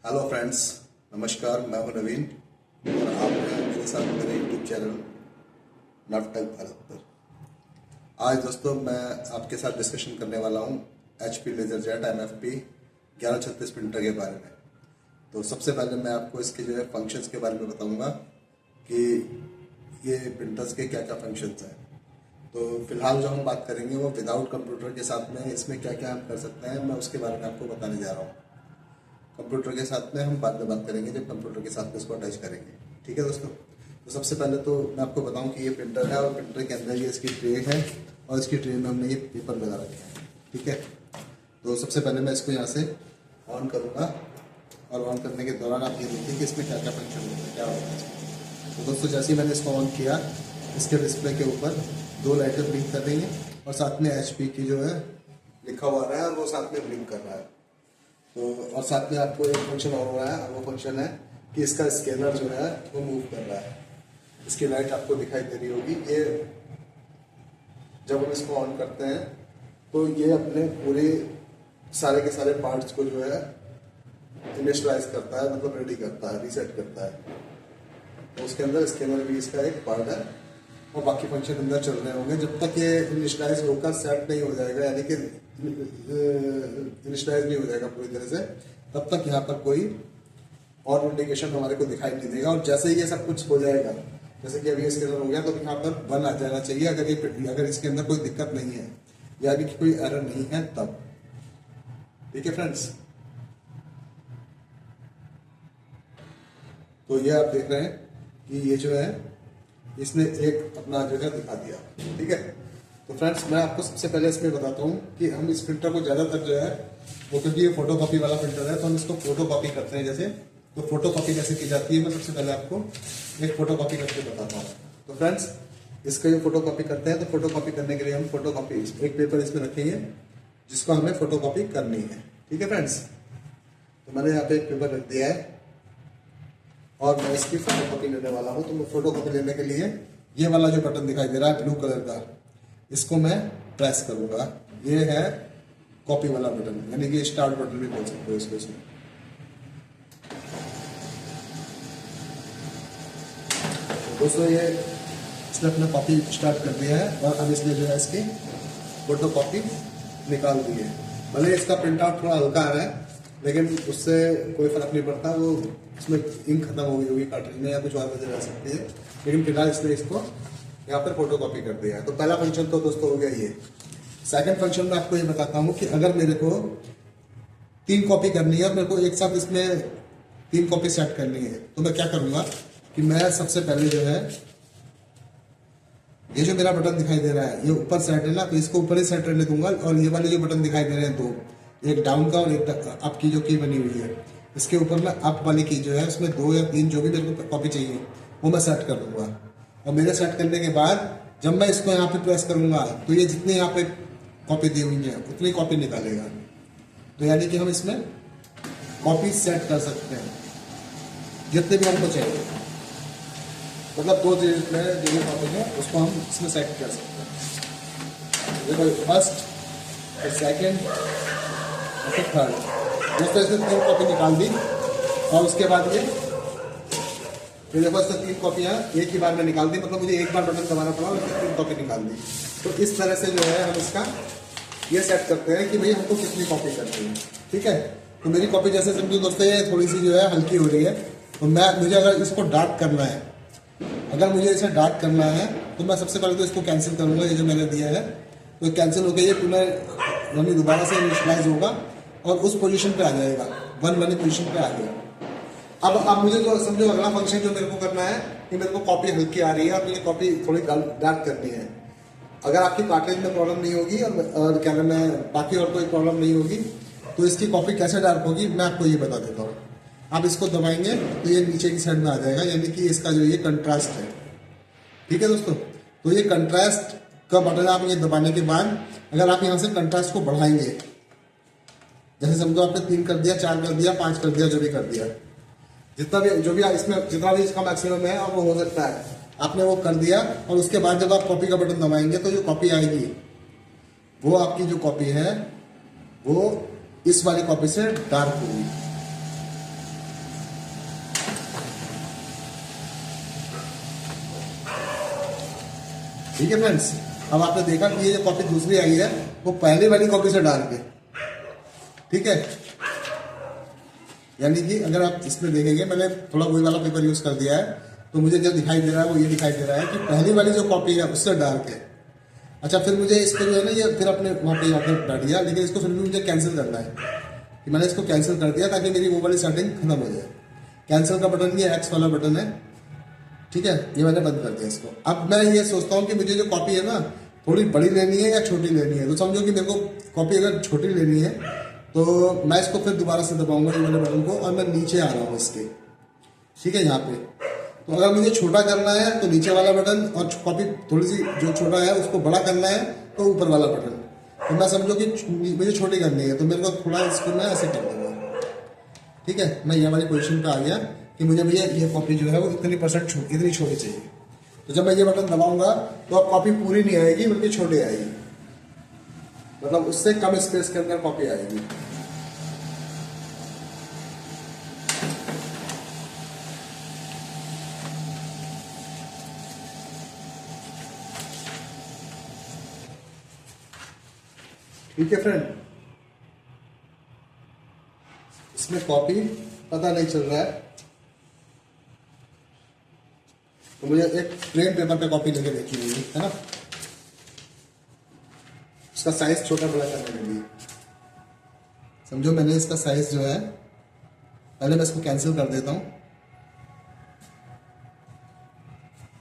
Hello friends, नमस्कार। मैं हूं नवीन और आप हैं मेरे साथ मेरे यूट्यूब चैनल नाटक भारत पर। आज दोस्तों मैं आपके साथ डिस्कशन करने वाला हूं HP LaserJet MFP 1136 प्रिंटर के बारे में। तो सबसे पहले मैं आपको इसके जो है फंक्शंस के बारे में बताऊंगा कि ये प्रिंटर्स के क्या क्या फंक्शंस हैं। तो फिलहाल जो हम बात करेंगे वो विदाउट कंप्यूटर के साथ में इसमें क्या क्या हम कर सकते हैं, मैं उसके बारे में आपको बताने जा रहा हूँ। कंप्यूटर के साथ में हम बाद में बात करेंगे जब कंप्यूटर के साथ में इसको अटैच करेंगे। ठीक है दोस्तों। तो सबसे पहले तो मैं आपको बताऊं कि ये प्रिंटर है और प्रिंटर के अंदर ये इसकी ट्रे है और इसकी ट्रे में हमने ये पेपर लगा रखे हैं। ठीक है। तो सबसे पहले मैं इसको यहाँ से ऑन करूँगा और ऑन करने के दौरान आप ये देखिए कि इसमें क्या क्या फंक्शन होता है, क्या होता है। तो दोस्तों जैसे ही मैंने इसको ऑन किया, इसके डिस्प्ले के ऊपर 2 लाइटें ब्लिंक कर रही हैं और साथ में HP की जो है लिखा हुआ आ रहा है और वो साथ में ब्लिंक कर रहा है। तो और साथ में आपको एक फंक्शन और हो रहा है और वो फंक्शन है कि इसका स्कैनर जो है वो मूव कर रहा है। इसकी लाइट आपको दिखाई दे रही होगी। ये जब हम इसको ऑन करते हैं तो ये अपने पूरे सारे के सारे पार्ट्स को जो है इनिशियलाइज करता है, मतलब रेडी करता है, रीसेट करता है। तो उसके अंदर स्कैनर भी इसका एक पार्ट है और बाकी फंक्शन अंदर चल रहे होंगे जब तक ये इनिशियलाइज होकर सेट नहीं हो जाएगा, यानी कि इनिशियलाइज नहीं हो जाएगा पूरी तरह से, तब तक यहाँ पर कोई और इंडिकेशन हमारे को दिखाई नहीं देगा। और जैसे ही ये सब कुछ हो जाएगा, जैसे कि अभी स्कैनर हो गया, तो यहाँ पर 1 आ जाना चाहिए अगर इसके अंदर कोई दिक्कत नहीं है, यानी कि कोई एरर नहीं है तब। ठीक है फ्रेंड्स। तो ये आप देख रहे हैं कि ये जो है इसने एक अपना जगह दिखा दिया। ठीक है। तो फ्रेंड्स मैं आपको सबसे पहले इसमें बताता हूँ कि हम इस प्रिंटर को ज़्यादातर जो है वो, क्योंकि ये फोटो कॉपी वाला प्रिंटर है, तो हम इसको फोटो कॉपी करते हैं। जैसे तो फोटो कॉपी कैसे की जाती है, मैं सबसे पहले आपको एक फोटो कॉपी करके बताता हूँ। तो फ्रेंड्स इसका जो फोटो कॉपी करते हैं, तो फोटो कॉपी करने के लिए हम फोटो कॉपी एक पेपर इसमें रखेंगे जिसको हमें फोटो कॉपी करनी है। ठीक है फ्रेंड्स। तो मैंने यहाँ पे एक पेपर रख दिया है और मैं इसकी फोटो कॉपी लेने वाला हूँ। तो मैं फोटो कॉपी लेने के लिए ये वाला जो बटन दिखाई दे रहा है ब्लू कलर का, इसको मैं प्रेस करूंगा। ये है कॉपी वाला बटन, यानी कि स्टार्ट बटन भी बोल सकते हो इसको। इसमें दोस्तों ये इसने अपना कॉपी स्टार्ट कर दिया है और अब इसने जो है इसकी फोटो कॉपी निकाल दी है। भले इसका प्रिंट आउट थोड़ा हल्का आ रहा है, लेकिन उससे कोई फर्क नहीं पड़ता। वो इसमें इंक खत्म हो गई होगी कार्ट्रिज में या कुछ और वजह रह सकती है, लेकिन फिलहाल इसने इसको यहाँ पर फोटो कॉपी कर दिया है। तो पहला फंक्शन तो दोस्तों हो गया ये। सेकंड फंक्शन में आपको ये बताता हूँ कि अगर मेरे को 3 कॉपी करनी है और मेरे को एक साथ इसमें 3 कॉपी सेट करनी है, तो मैं क्या करूंगा कि मैं सबसे पहले जो है ये जो मेरा बटन दिखाई दे रहा है ये ऊपर सेट है ना, तो इसको ऊपर ही सेट रहने दूंगा। और ये वाले जो बटन दिखाई दे रहे हैं 2, एक डाउन का और एक अप की जो की बनी हुई है, इसके ऊपर मैं अप वाली की जो है उसमें 2 या 3 जो भी मेरे को कॉपी चाहिए वो मैं सेट कर दूंगा। और मेरे सेट करने के बाद जब मैं इसको यहाँ पे प्रेस करूंगा तो ये जितने यहाँ पे कॉपी दी हुई है उतनी कॉपी निकालेगा। तो यानी कि हम इसमें कॉपी सेट कर सकते हैं जितने भी हमको चाहिए, मतलब 2 चीज में जो भी कॉपी है उसको हम इसमें सेट कर सकते हैं। देखो फर्स्ट, सेकेंड और फिर थर्ड। दोस्तों इसने 3 कॉपी निकाल दी और उसके बाद ये देखो इससे 3 कॉपियाँ एक ही बार में निकाल दी, मतलब मुझे एक बार बटन दबाना पड़ा और 3 कॉपी निकाल दी। तो इस तरह से जो है हम इसका ये सेट करते हैं कि भाई हमको कितनी कॉपी करनी है। ठीक है। तो मेरी कॉपी जैसे समझो दोस्तों ये थोड़ी सी जो है हल्की हो रही है, तो मुझे अगर इसको डार्क करना है, अगर मुझे इसे डार्क करना है तो मैं सबसे पहले तो इसको कैंसिल करूंगा। ये जो मैंने दिया है तो कैंसिल होकर ये पुनः यानी दोबारा से इनिशियलाइज होगा और उस पोजीशन पे आ जाएगा, 1 वाली पोजीशन पे आ गया। अब मुझे जो समझो अगला फंक्शन जो मेरे को करना है कि मेरे को कॉपी हल्की आ रही है और मुझे कॉपी थोड़ी डार्क करनी है। अगर आपकी कार्ट्रिज में प्रॉब्लम नहीं होगी और क्या नाम है बाकी और कोई प्रॉब्लम नहीं होगी, तो इसकी कॉपी कैसे डार्क होगी मैं आपको ये बता देता हूँ। आप इसको दबाएंगे तो ये नीचे की साइड में आ जाएगा, यानी कि इसका जो ये कंट्रास्ट है। ठीक है दोस्तों। तो ये कंट्रास्ट का बटन आप ये दबाने के बाद अगर आप यहाँ से कंट्रास्ट को बढ़ाएंगे, जैसे समझो आपने 3 कर दिया, 4 कर दिया, 5 कर दिया, जो भी कर दिया, जितना भी जो भी इसमें जितना भी इसका मैक्सिमम है और वो हो सकता है, आपने वो कर दिया। और उसके बाद जब आप कॉपी का बटन दबाएंगे तो जो कॉपी आएगी वो आपकी जो कॉपी है वो इस वाली कॉपी से डार्क होगी। ठीक है फ्रेंड्स, अब आपने देखा कि ये जो कॉपी दूसरी आई है वो पहली वाली कॉपी से डाल के, ठीक है। यानी कि अगर आप इसमें देखेंगे, मैंने थोड़ा वही वाला पेपर यूज कर दिया है, तो मुझे जो दिखाई दे रहा है वो ये दिखाई दे रहा है कि पहली वाली जो कॉपी है उससे डाल के। अच्छा, फिर मुझे इसको जो है ना, ये फिर अपने वहाँ पे यहाँ पे डाल दिया, लेकिन इसको फिर भी मुझे कैंसिल करना है कि मैंने इसको कैंसिल कर दिया ताकि मेरी वो वाली सेटिंग खत्म हो जाए। कैंसिल का बटन ये एक्स वाला बटन है, ठीक है, ये मैंने बंद कर दिया इसको। अब मैं ये सोचता हूँ कि मुझे जो कॉपी है ना थोड़ी बड़ी लेनी है या छोटी लेनी है। तो समझो कि मेरे को कॉपी अगर छोटी लेनी है तो मैं इसको फिर दोबारा से दबाऊंगा ये वाले बटन को, और मैं नीचे आ रहा हूँ इसके, ठीक है, यहाँ पे। तो अगर मुझे छोटा करना है तो नीचे वाला बटन, और कॉपी थोड़ी सी जो छोटा है उसको बड़ा करना है तो ऊपर वाला बटन। तो मैं समझो कि मुझे छोटी करनी है तो मेरे को थोड़ा इसको मैं ऐसे कर दूंगा, ठीक है। मैं ये वाली पोजीशन पे आ गया कि मुझे भैया ये कॉपी जो है वो इतनी छोटी चाहिए। तो जब मैं ये बटन दबाऊंगा तो अब कॉपी पूरी नहीं आएगी बल्कि छोटी आएगी, मतलब उससे कम स्पेस के अंदर कॉपी आएगी। ठीक है फ्रेंड, इसमें कॉपी पता नहीं चल रहा है तो मुझे एक प्लेन पेपर पे कॉपी लेके देखी हुई है ना, उसका साइज छोटा बड़ा करने के लिए। समझो मैंने इसका साइज जो है, पहले मैं इसको कैंसिल कर देता हूं।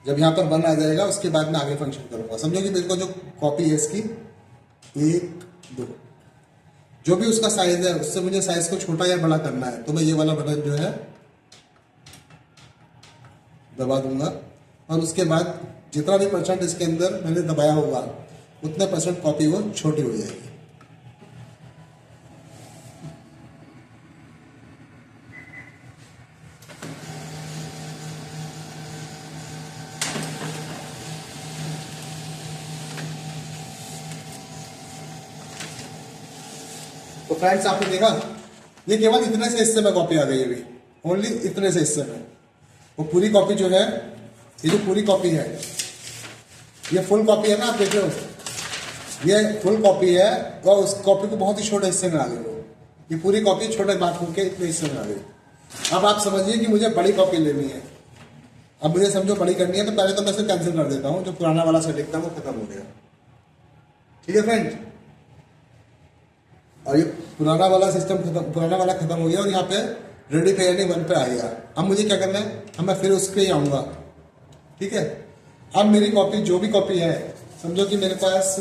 जब यहां पर 1 आ जाएगा उसके बाद मैं आगे फंक्शन करूंगा। समझो कि मेरे को जो कॉपी है इसकी 1 2, जो भी उसका साइज है उससे मुझे साइज को छोटा या बड़ा करना है तो मैं ये वाला बटन जो है दबा दूंगा, और उसके बाद जितना भी % इसके अंदर मैंने दबाया होगा उतने % कॉपी वो छोटी हो जाएगी। तो फ्रेंड्स आपने देखा, ये केवल इतने से हिस्से में कॉपी आ गई है अभी, ओनली इतने से हिस्से में। वो पूरी कॉपी जो है, ये जो पूरी कॉपी है, ये फुल कॉपी है ना, आप देख रहे हो, ये फुल कॉपी है और उस कॉपी को बहुत ही छोटे हिस्से में आ गई वो। ये पूरी कॉपी छोटे बात होकर इतने हिस्से में आ गई। अब आप समझिए कि मुझे बड़ी कॉपी लेनी है। अब मुझे समझो बड़ी करनी है तो पहले तो मैं इसे कैंसिल कर देता हूँ, जो पुराना वाला सेटिंग था वो खत्म हो गया, ठीक है फ्रेंड। और ये पुराना वाला सिस्टम पुराना वाला खत्म हो गया और यहाँ पे रेडी पेयरिंग 1 पे आ गया। अब मुझे क्या करना है, अब मैं फिर उसके ही आऊँगा, ठीक है। अब मेरी कॉपी जो भी कॉपी है, समझो कि मेरे पास,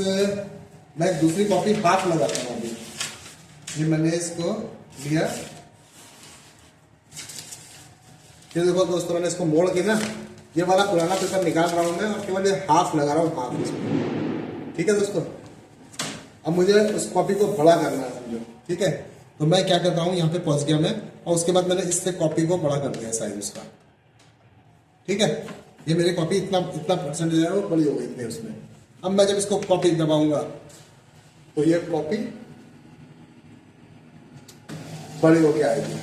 मैं दूसरी कॉपी हाफ लगाता हूँ अभी। ये मैंने इसको लिया, फिर देखो दोस्तों मैंने इसको मोड़ के ना ये वाला पुराना पेपर निकाल रहा हूँ मैं और केवल ये हाफ लगा रहा हूँ, हाफ इसमें, ठीक है दोस्तों। अब मुझे उस कॉपी को बड़ा करना है समझो, ठीक है। तो मैं क्या करता हूँ, यहाँ पे पहुंच गया मैं, और उसके बाद मैंने इससे कॉपी को बड़ा कर दिया साइज उसका, ठीक है। ये मेरी कॉपी इतना % है वो बड़ी हो गई थी उसमें। अब मैं जब इसको कॉपी दबाऊंगा तो ये कॉपी बड़ी होके आएगी।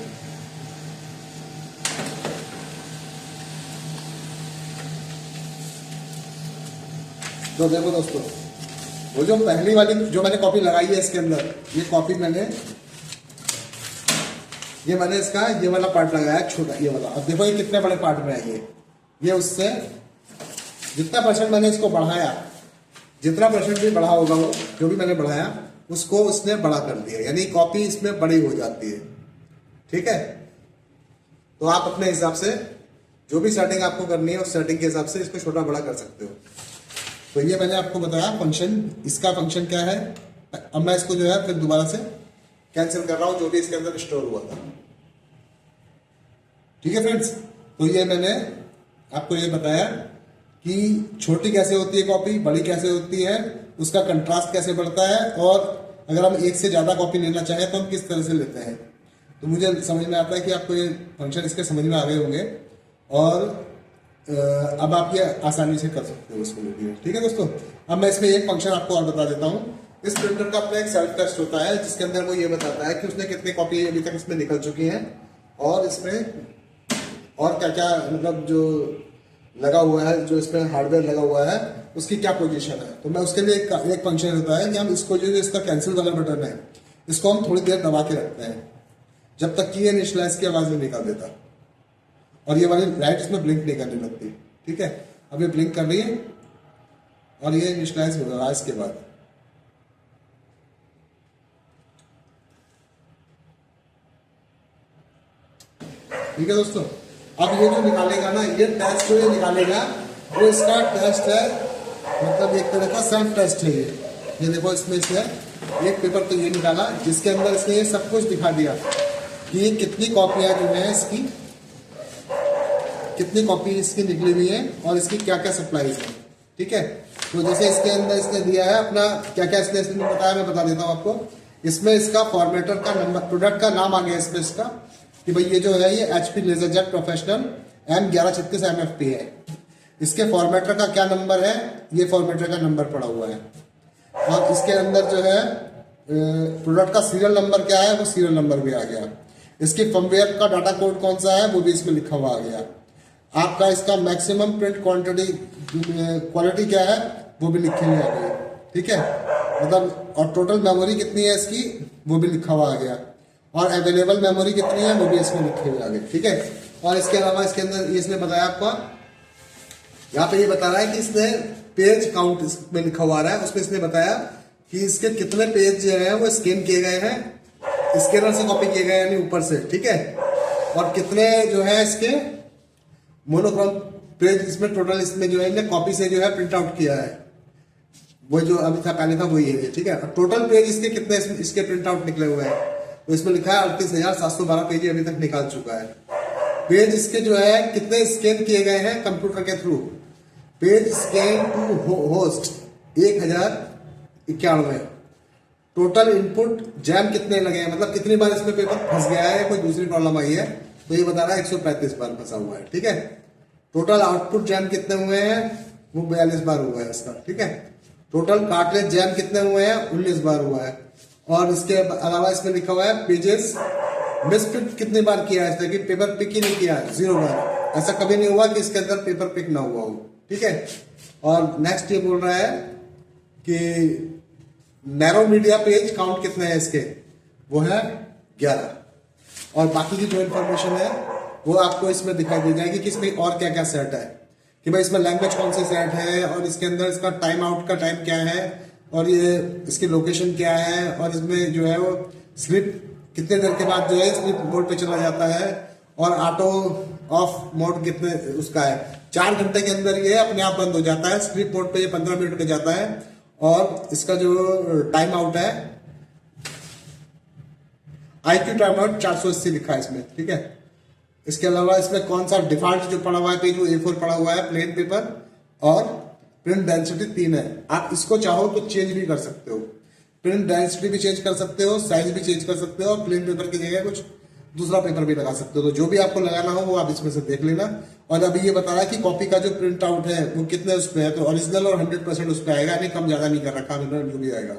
तो देखो दोस्तों, वो जो पहली वाली जो मैंने कॉपी लगाई है इसके अंदर, ये कॉपी मैंने इसका ये वाला पार्ट लगाया छोटा, ये वाला। अब देखो ये कितने बड़े पार्ट में है ये उससे जितना % मैंने इसको बढ़ाया, जितना % भी बढ़ा होगा वो जो भी मैंने बढ़ाया उसको उसने बड़ा कर दिया, यानी कॉपी इसमें बड़ी हो जाती है, ठीक है। तो आप अपने हिसाब से जो भी सेटिंग आपको करनी है उस सेटिंग के हिसाब से इसको छोटा बड़ा कर सकते हो। तो ये मैंने आपको बताया फंक्शन, इसका फंक्शन क्या है। अब मैं इसको जो है फिर दोबारा से कैंसिल कर रहा हूं जो भी इसके अंदर स्टोर हुआ था, ठीक है फ्रेंड्स। तो ये मैंने आपको ये बताया कि छोटी कैसे होती है कॉपी, बड़ी कैसे होती है, उसका कंट्रास्ट कैसे बढ़ता है, और अगर हम एक से ज्यादा कॉपी लेना चाहें तो हम किस तरह से लेते हैं। तो मुझे समझ में आता है कि आपको ये फंक्शन इसके समझ में आ गए होंगे, और अब आप ये आसानी से कर सकते हो इसको, ठीक है दोस्तों। अब मैं इसमें एक फंक्शन आपको और बता देता हूँ। इस प्रिंटर का अपना एक सेल्फ टेस्ट होता है जिसके अंदर वो ये बताता है कि उसने कितनी कॉपी अभी तक इसमें निकल चुकी हैं, और इसमें और क्या क्या मतलब जो लगा हुआ है, जो इसमें हार्डवेयर लगा हुआ है उसकी क्या पोजीशन है। तो मैं उसके लिए एक फंक्शन होता है कि हम इसको जो इसका कैंसिल वाला बटन है इसको हम थोड़ी देर दबा के रखते हैं जब तक कि ये इनिशियलाइज की आवाज नहीं निकाल देता और ये वाली लाइट इसमें ब्लिंक नहीं करने लगती। ठीक है, अब ये ब्लिंक कर रही है और ये इनिशियलाइज हो रहा है इसके बाद। ठीक है दोस्तों, अब ये जो निकालेगा ना, ये टेस्ट जो ये निकालेगा वो इसका टेस्ट है, मतलब एक तरह का सेल्फ टेस्ट है ये देखो इसमें से एक पेपर तो ये निकाला जिसके अंदर इसने ये सब कुछ दिखा दिया कि ये कितनी कॉपियां जो है इसकी, कितनी कॉपी इसकी निकली हुई है और इसकी क्या क्या सप्लाईज है। ठीक है, तो जैसे इसके अंदर इसने दिया है अपना क्या क्या इसने बताया, मैं बता देता हूँ आपको। इसमें इसका फॉर्मेटर का नंबर, प्रोडक्ट का नाम आ गया इसमें इसका कि भाई ये जो है ये HP LaserJet professional M1136 MFP है। इसके फॉर्मेटर का क्या नंबर है, ये फॉर्मेटर का नंबर पड़ा हुआ है और इसके अंदर जो है प्रोडक्ट का सीरियल नंबर क्या है वो सीरियल नंबर भी आ गया। इसकी फर्मवेयर का डाटा कोड कौन सा है वो भी इसमें लिखा हुआ आ गया। आपका इसका मैक्सिमम प्रिंट क्वालिटी क्या है वो भी लिखी हुई आ गई। ठीक है, मतलब और टोटल मेमोरी कितनी है इसकी वो भी लिखा हुआ आ गया और अवेलेबल मेमोरी कितनी है वो भी इसमें लिखी हुई आ गई। ठीक है, और इसके अलावा इसके अंदर इसने बताया आपको, यहाँ पे ये बता रहा है कि इसने पेज काउंट इसमें लिखा हुआ आ रहा है, उसमें इसने बताया कि इसके कितने पेज जो है वो स्कैन किए गए हैं, स्कैनर से कॉपी किए गए यानी ऊपर से। ठीक है, और कितने जो है इसके मोनोक्रोम पेज इसमें टोटल इसमें जो है कॉपी से जो है प्रिंट आउट किया है, वो जो अभी था पहले था वही है। ठीक है, टोटल पेज इसके कितने इसके प्रिंट आउट निकले हुए हैं तो इसमें लिखा है 38,712 पेज अभी तक निकाल चुका है। पेज इसके जो है कितने स्कैन किए गए हैं कंप्यूटर के through, page scan to host 1091। Total input jam कितने लगे हैं, मतलब कितनी बार इसमें पेपर फंस गया है, कोई दूसरी प्रॉब्लम आई है तो ये बता रहा है 135 बार फंसा हुआ है। ठीक है, टोटल आउटपुट जैम कितने हुए हैं वो 42 बार हुआ है इसका। ठीक है, टोटल कार्टलेज जैम कितने हुए हैं 19 बार हुआ है और इसके अलावा इसमें लिखा हुआ है पेजेस मिसप्रिंट कितनी बार किया है, कि पेपर पिक ही नहीं किया है 0 बार। ऐसा कभी नहीं हुआ कि इसके अंदर पेपर पिक ना हुआ हो। ठीक है, और नेक्स्ट ये बोल रहा है कि नैरो मीडिया पेज काउंट कितने हैं इसके, वो है 11 और बाकी की जो इन्फॉर्मेशन है वो आपको इसमें दिखाई दे जाएगी कि इसमें और क्या क्या सेट है, कि भाई इसमें लैंग्वेज कौन सी सेट है और इसके अंदर इसका टाइम आउट का टाइम क्या है और ये इसकी लोकेशन क्या है और इसमें जो है वो स्लिप कितने देर के बाद जो है स्लिप मोड पे चला जाता है और ऑटो ऑफ मोड कितने उसका है। 4 घंटे के अंदर ये अपने आप बंद हो जाता है, स्लिप मोड पे ये 15 मिनट पे जाता है और इसका जो टाइम आउट है IQ टाइम आउट 480 लिखा है इसमें। ठीक है, इसके अलावा इसमें कौन सा डिफॉल्ट जो पड़ा हुआ है पेज वो A4 पड़ा हुआ है प्लेन पेपर और प्रिंट डेंसिटी 3 है। आप इसको चाहो तो चेंज भी कर सकते हो, प्रिंट डेंसिटी भी चेंज कर सकते हो, साइज भी चेंज कर सकते हो और प्लेन पेपर की जगह कुछ दूसरा पेपर भी लगा सकते हो। तो जो भी आपको लगाना हो वो आप इसमें से देख लेना। और अभी ये बता रहा है कि कॉपी का जो प्रिंट आउट है वो कितने उस पर है, तो ओरिजिनल और 100% उस पर आएगा, यानी कम ज्यादा नहीं कर रखा जो भी आएगा।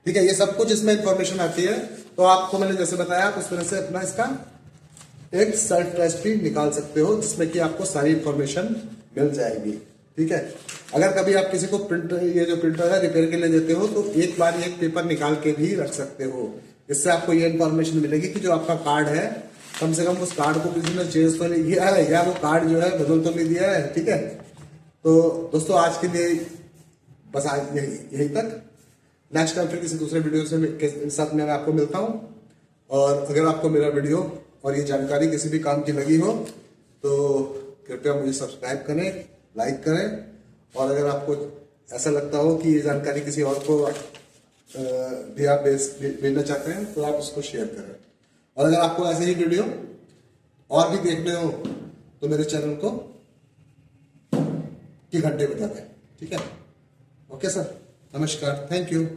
ठीक है, ये सब कुछ इसमें इंफॉर्मेशन आती है। तो आपको मैंने जैसे बताया उस तरह से अपना इसका एक सेल्फ टेस्ट भी निकाल सकते हो जिसमें कि आपको सारी इंफॉर्मेशन मिल जाएगी। ठीक है, अगर कभी आप किसी को प्रिंटर, ये जो प्रिंटर है रिपेयर के लिए देते हो तो एक बार एक पेपर निकाल के भी रख सकते हो। इससे आपको ये इंफॉर्मेशन मिलेगी कि जो आपका कार्ड है कम से कम उस कार्ड को किसी ने चेंज तो नहीं किया है या वो कार्ड जो है बदल तो नहीं दिया है। ठीक है, तो दोस्तों आज के लिए बस आज यही तक। नेक्स्ट टाइम फिर किसी दूसरे वीडियो से साथ में आपको मिलता हूँ। और अगर आपको मेरा वीडियो और ये जानकारी किसी भी काम की लगी हो तो कृपया मुझे सब्सक्राइब करें, लाइक करें और अगर आपको ऐसा लगता हो कि ये जानकारी किसी और को भी आप भेजना चाहते हैं तो आप उसको शेयर करें। और अगर आपको ऐसे ही वीडियो और भी देखने हो तो मेरे चैनल को की घंटे बजा दें। ठीक है, ओके सर, नमस्कार, थैंक यू।